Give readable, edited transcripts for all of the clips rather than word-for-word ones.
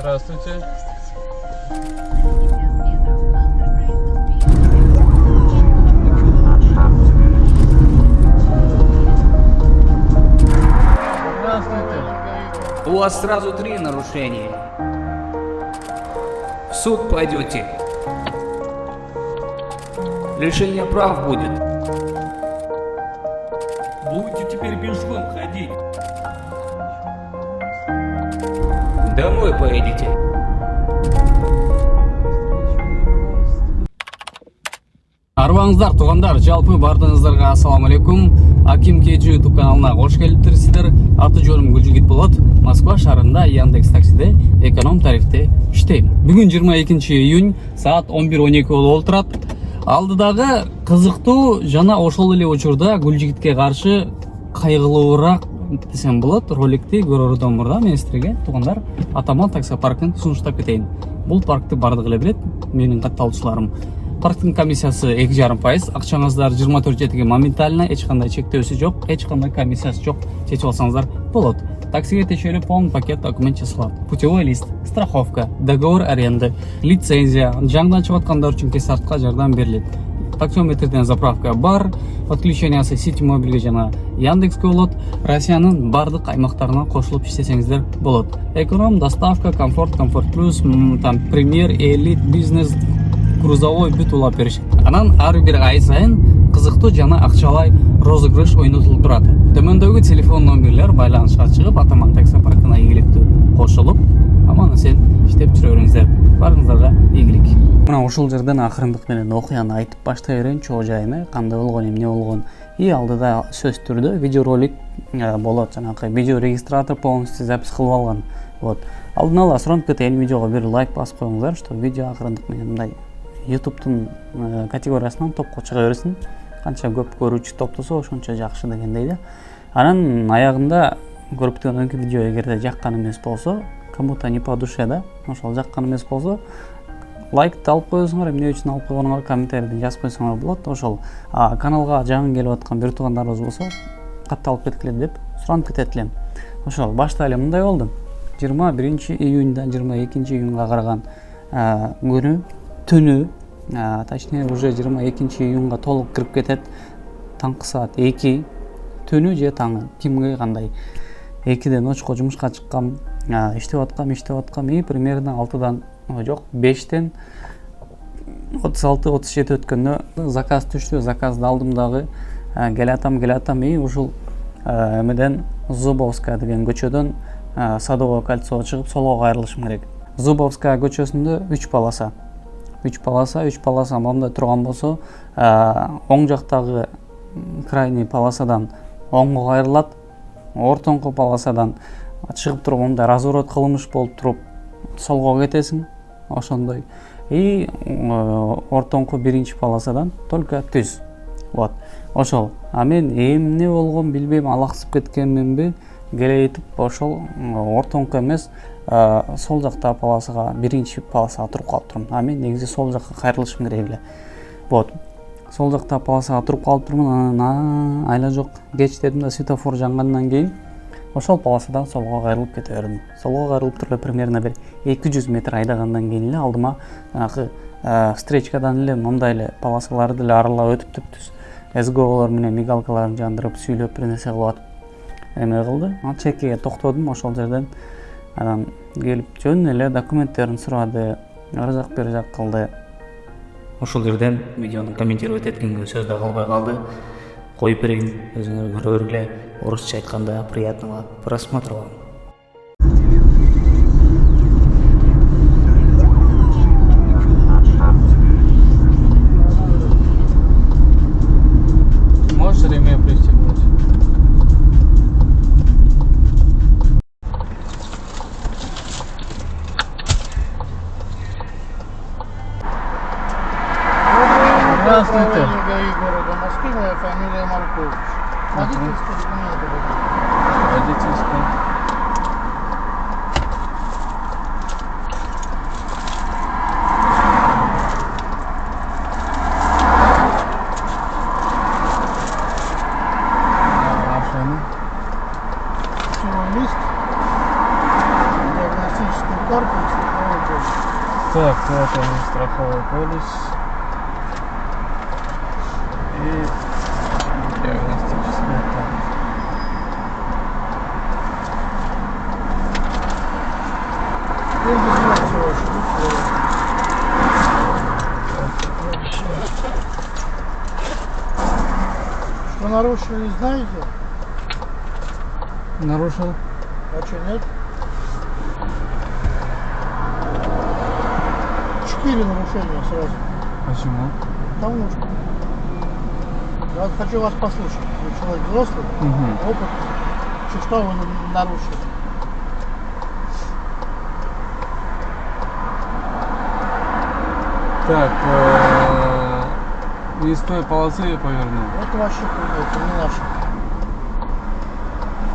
Здравствуйте. Здравствуйте. У вас сразу 3 нарушения. В суд пойдете. Лишение прав будет. Будете теперь пешком ходить. Домой поедете. Арбаңыздар туғандар, жалпы бардыңыздарга ассаламу алейкум. Аким Кежи YouTube каналына қош келипсиздер. Аты жөнүм Гүлжигит болот. Москва шаарында Яндекс таксиде эконом тарифте иштейм. Бүгүн 22 июнь саат 11:12 болуп турат. Алдыдагы кызыктуу жана ошол эле учурда Гүлжигитке каршы кайгылуураак десем болот роликти көрөрдөн мурда мен силерге туугандар Атаман таксопаркын сунуштап кетейин. Бул паркты бардыгы эле билет, менин катталуучуларым. Парктын комиссиясы 2,5%, акчаңыздар 24/7 моментально, эч кандай чектөөсү жок, эч кандай комиссиясы жок, чечип алсаңыздар болот. Таксиге текшерүү полный пакет документ жасалат. Путевой лист, страховка, договор аренды, лицензия, жаңыдан чыгып аткандар үчүн кесартка жардам берилет. Таксометрден заправка бар, подключениясы Сити Мобилге жана Яндекске болот. Россиянын бардык аймактарына кошулуп иштесеңиздер болот. Эконом, доставка, комфорт плюс, там премьер, элит, бизнес, грузовой бүт улап беришет. Анан ар бир ай сайын кызыктуу жана акчалай розыгрыш ойнотулуп турат. Төмөндөгү телефон номерлер байланышка чыгып, Атаман таксопаркына ийгиликтүү кошулуп, аман эсен иштеп жүрө бериңиздер. Барыңыздарга ийгилик. Мына ушул жерден акырындык менен окуяны айтып баштай берейин, чоо жайын, кандай болгон, эмне болгон. И алдыда сөз түрдө видеоролик болот, жанагы видео регистратор полностью запись кылып алган. Вот. Алдын ала суранып кетейин, видеого бир лайк басып коюңуздар, что видео акырындык менен мындай YouTube'тун категориясынан топко чыга берсин. Канча көп көрүүчү топтосо ошончо жакшы дегендей да. Анан аягында көрүп турган видео эгерде жаккан эмес болсо, кому-то не по душе да, ошол жаккан эмес болсо, лайкты алып коесуңар, эмне үчүн алып койгонуңар комментарийден жазып койсоңор болот. Ошол каналга жаңы келип аткан бир туугандарыбыз болсо, катталып кеткиле деп суранып кетет элем. Ошол баштайлы мындай болду. 21 июньдан 22 июнга караган күнү түнү, точнее уже 22 июнга толук кирип кетет. Таңкы саат 2 түнү же таңы кимге кандай. 2ден очко жумушка чыккам, иштеп аткам, и примерно 6дан жок 5тен 36-37 өткөндө заказ түштү. Заказды алдым дагы, келатам, и ушул эмеден Зубовская деген көчөдөн Садовое кольцого чыгып солго кайрылышым керек. Зубовская көчөсүндө 3 полоса моундай турган болсо, оң жактагы крайний полосадан оңго кайрылат, ортоңку полосадан чыгып туруп мондай разворот кылмыш болуп туруп солго кетесиң, ошондой. И ортоңку биринчи полосадан только түз. Вот. Ошол. А мен эмне болгон билбейм, алаксып кеткенминби, келейтип ошол ортоңку эмес, сол жакта полосага, биринчи полосага туруп калып турмун. А мен негизи сол жакка кайрылышым керек эле. Вот. Сол жакта полосага туруп калып турмун, анан айла жок. Кеч дедим да, светофор жангандан кийин ошол полосадан солго кайрылып кете бердим. Солго кайрылып туруп примерно бир 200 метр айдагандан кийин эле алдыма жанагы встречкадан эле мондай эле полосаларды эле аралап өтүп түз. СГОлор менен мигалкаларын жандырып, сүйлөп бир нерсе кылып атып эме кылды. Анан чеккеге токтодум, ошол жерден анан келип жөн эле документтерин сурады, ар жак бер жак кылды. Ошол жерден видеону комментировать эткенге сөз да калбай калды. Коюп берейин, өзүңөр көрө бергиле. Орусча айтканда приятного просмотра вам. Можешь ремень пристегнуть? Здравствуйте. Города Москвы, моя фамилия Маркович. Водительские документы. Водительский. Путевой лист. Диагностическую карты и страховой полис. Так, вот он, страховой полис. И диагностическая карта. Регистрация ваша, будь что нарушили, знаете? Нарушил? А что, нет? 4 нарушения сразу. Почему? Потому что я вот хочу вас послушать. Вы человек взрослый, опытный. Что вы нарушили? Так, из той полосы я повернул. Это вообще хуйня, это не наше.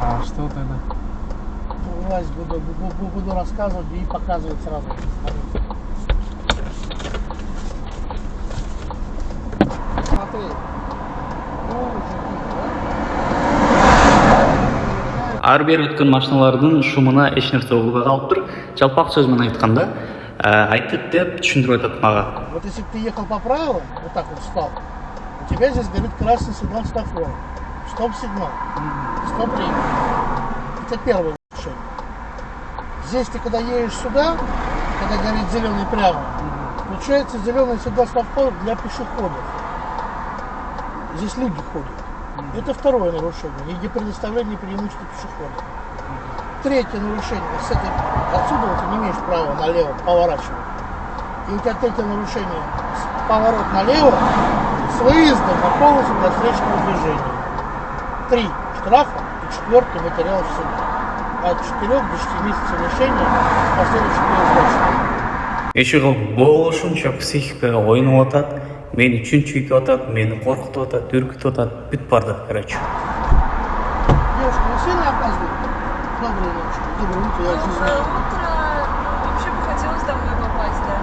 А что тогда? Власть буду рассказывать и показывать сразу. Смотри. ар бери өткөн машиналардын шумуна эч нерсе болбой калыптыр. Жалпак сөз менен айтканда айтып деп түшүндүрүп атат мага. Вот если бы ты ехал по правилам, вот так вот встал, у тебя здесь горит красный сигнал светофора. Стоп-сигнал. Стоп-линия. Это первое нарушение. Здесь ты когда едешь сюда, когда горит зеленый прямо, получается зеленый сигнал светофора для пешеходов. Здесь люди ходят. Это второе нарушение. Не предоставление преимущества пешехода. Третье нарушение. Отсюда вот ты не имеешь права налево поворачивать. И у тебя третье нарушение. Поворот налево с выездом на полосу для встречного движения. 3 штрафа и 4 материал в суде. От 4 до 6 месяцев лишения с последующей пересдачей. Эч болушунча психикага оюнуп атат, мени чүнчүйтүп атат, мени коркутуп атат, үркүтүп атат, бүт бардык, короче. Девушка, вы сильно опаздываете? Доброй ночи. Доброе утро, я очень знаю. Доброе утро. Вообще бы хотелось домой попасть, да.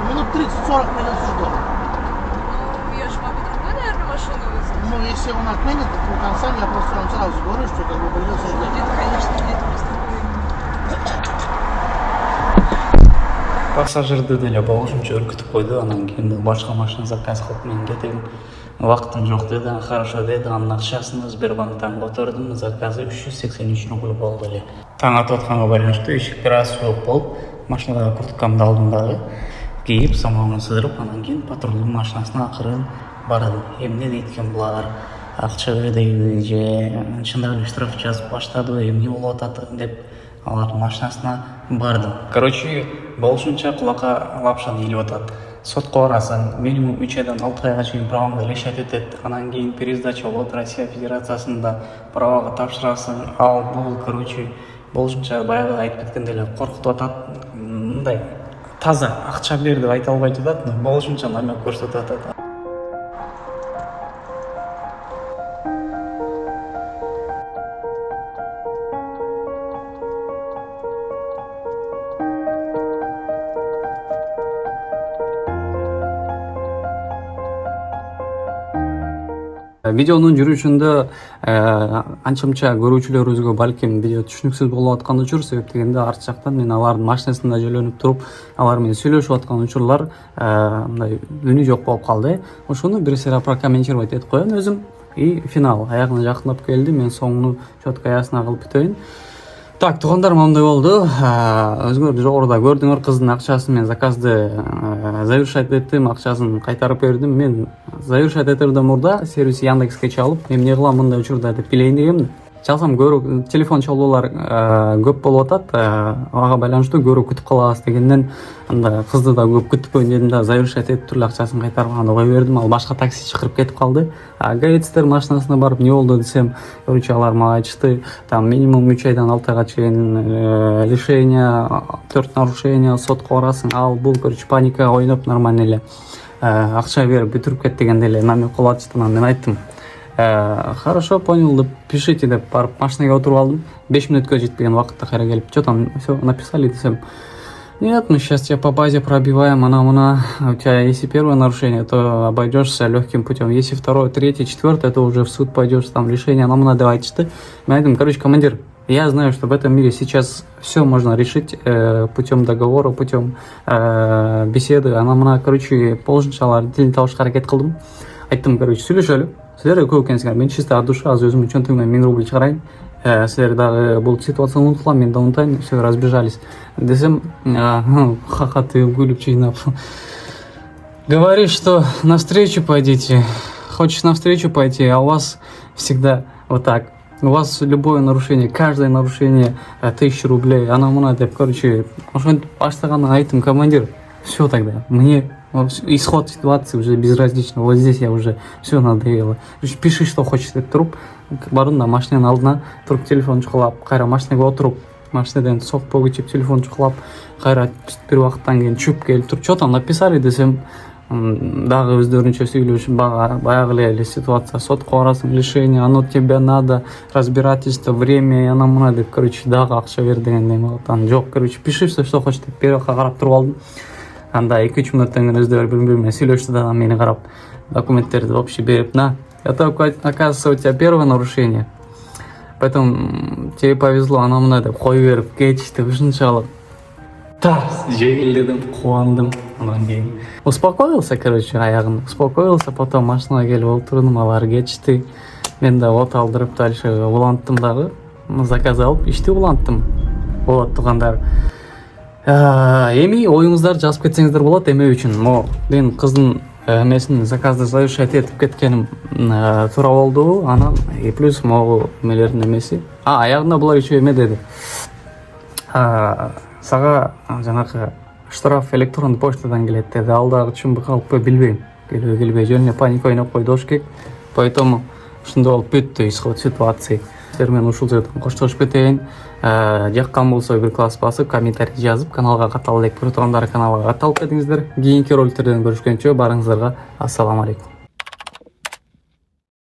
Минут 30-40 минут ждем. Ну, я же могу другую, наверное, машину вызвать. Ну, если он отменит, то до конца я просто вам сразу говорю, что как бы придется ждать. Нет, конечно, нет, просто Пассажирды деле болушунча үркүтүп койду, анан кийин башка машина заказ кылып мен кетем. Убактым жок деди, хорошо деди, анын акчасын Сбербанктан котордум, заказы 383 рубль болду эле. Таң атып атканга байланыштуу эшикти раз жууп болуп, машинага курткамды алдым дагы, кийип, самогон сыдырып, анан кийин патрулдун машинасына акырын бардым. Эмне дейт экен булар? Акча берейби же чындап эле штраф жазып баштадыбы, эмне болуп атат деп алардын машинасына бардым. Короче, болушунча кулакка лапшаны илип атат. Сотко барасың, минимум 3 айдан 6 айга чейин праваңды лишать этет. Анан кийин пересдача болот, Россия Федерациясында правага тапшырасың. Ал бул, короче, болушунча баягы айтып кеткендей эле коркутуп атат. Мындай таза акча бер деп айта албай жатат, но болушунча намек көрсөтүп атат. Видеонун жүрүшүндө анча-мынча көрүүчүлөрүбүзгө балким видео түшүнүксүз болуп аткан учур, себеп дегенде арт жактан мен алардын машинасында жөлөнүп туруп, алар менен сүйлөшүп аткан учурлар мындай үнү жок болуп калды. Ошону бир сыйра прокомментировать этип коеюн өзүм. И финал аягына жакындап келди, мен соңуну четко ясна кылып бүтөйүн. Так, туугандар, мындай болду. Өзүңөр жогоруда көрдүңөр, кыздын акчасын мен заказды завершать эттим, акчасын кайтарып бердим. Мен завершать этерден мурда сервис Яндекске чалып, эмне кылам мындай учурда деп билейин дегем. Чалсам көрүү телефон чалуулар көп болуп атат. Ага байланыштуу көрүү күтүп калабыз дегенден анда кызды да көп күтпөйүн дедим да завершать этип туруп акчасын кайтарып анда кое бердим. Ал башка такси чакырып кетип калды. Гаецтер машинасына барып не болду десем, короче, алар мага айтышты, там минимум 3 айдан 6 айга чейин лишение, 4 нарушение, сотко барасың. Ал бул, короче, паника ойноп нормально эле акча берип бүтүрүп кет дегенде эле намек кылып атышты. Мен айттым, хорошо, понял деп, пишите деп барып машинага отуруп алдым. 5 минутка жетпеген убакытта кайра келип, что там все написали десем, нет, мы сейчас тебя по базе пробиваем, она, у тебя если первое нарушение, то обойдешься легким путем, если второе, третье, четвертое, то уже в суд пойдешь, там лишение, она деп айтышты. Мен айттым, короче, командир, Я знаю, что в этом мире сейчас все можно решить путем договора, путем беседы. Ана мына, короче, положенчаларды тілін табышқа әрекет қылдым. Айттым, короче, сөйлешелі. Сіздер көп екенсіңдер. Мен чисто от души, аз өзімнің чөнтігімнен 1000 рубль шығарайын. Сіздер дағы бұл ситуацияны ұмытылам, мен де ұмытайын, все, разбежались. Десем, хахаты гуліп жинап. Говорит, что навстречу пойдите. Хочешь навстречу пойти, а у вас всегда вот так. У вас любое нарушение, каждое нарушение 1000 рублей. Она мына деп, короче, баштағаннан айттым, командир, все тогда. Мне исход ситуации уже безразлично. Вот здесь я уже все надоело. Пиши, что хочешь деп тұрып, бардым да машинаның алдына тұрып телефон шұқылап, қайра машинаға отырып, машинадан соқпа көчеп телефон шұқылап, қайра бір уақыттан кейін чөп келіп тұрып, что там написали десем, дағы өздерінше сөйлеуші баяғылы әлі ситуация, сотқа барасың, лишение, оно тебе надо, разбирательство, время, ана мына деп, короче, дағы ақша бер дегендей маған. Жоқ, короче, пиши все, что хочешь деп, бері қарап тұрып алдым. Анда 2-3 минуттан кейін өздері бір-бірімен сөйлеуші дағы мені қарап, документтерді вообще беріп, на, это, оказывается, у тебя первое нарушение, поэтому тебе повезло, ана мына деп, қой беріп, кетішті, үшіншалық. Тарс, жеңілдедім, қуандым. Успокоился, короче, аяғым. Успокоился, потом машинаға келіп отырдым, алар кетішті. Мен де от алдырып, дальше уланттым дағы. Заказ алып, іште уланттым. Болады туғандар. Эми ойыңыздар жазып кетсеңіздер болады, эме үшін. Мен қыздың эмесин заказды завершать етіп кеткенім тура болды. Анан и плюс мелердің эмеси. Аяғында бұлар еще эме деді. Саға жаңағы штраф электронды почтадан келеді деді. Алдағы үшін қалып білбеймін. Келбей жөніне паника ойнап қойды ошкек. Поэтому ушундай болуп кетти исход ситуации. Сіздермен ушул жерден коштошуп кетейин. Жаккан болсо бир класс басып, комментарий жазып, каналга каталы элек көрүп тургандар каналга каталып кетиңиздер. Кийинки роликтерден көрүшкөнчө барыңыздарга ассаламу алейкум.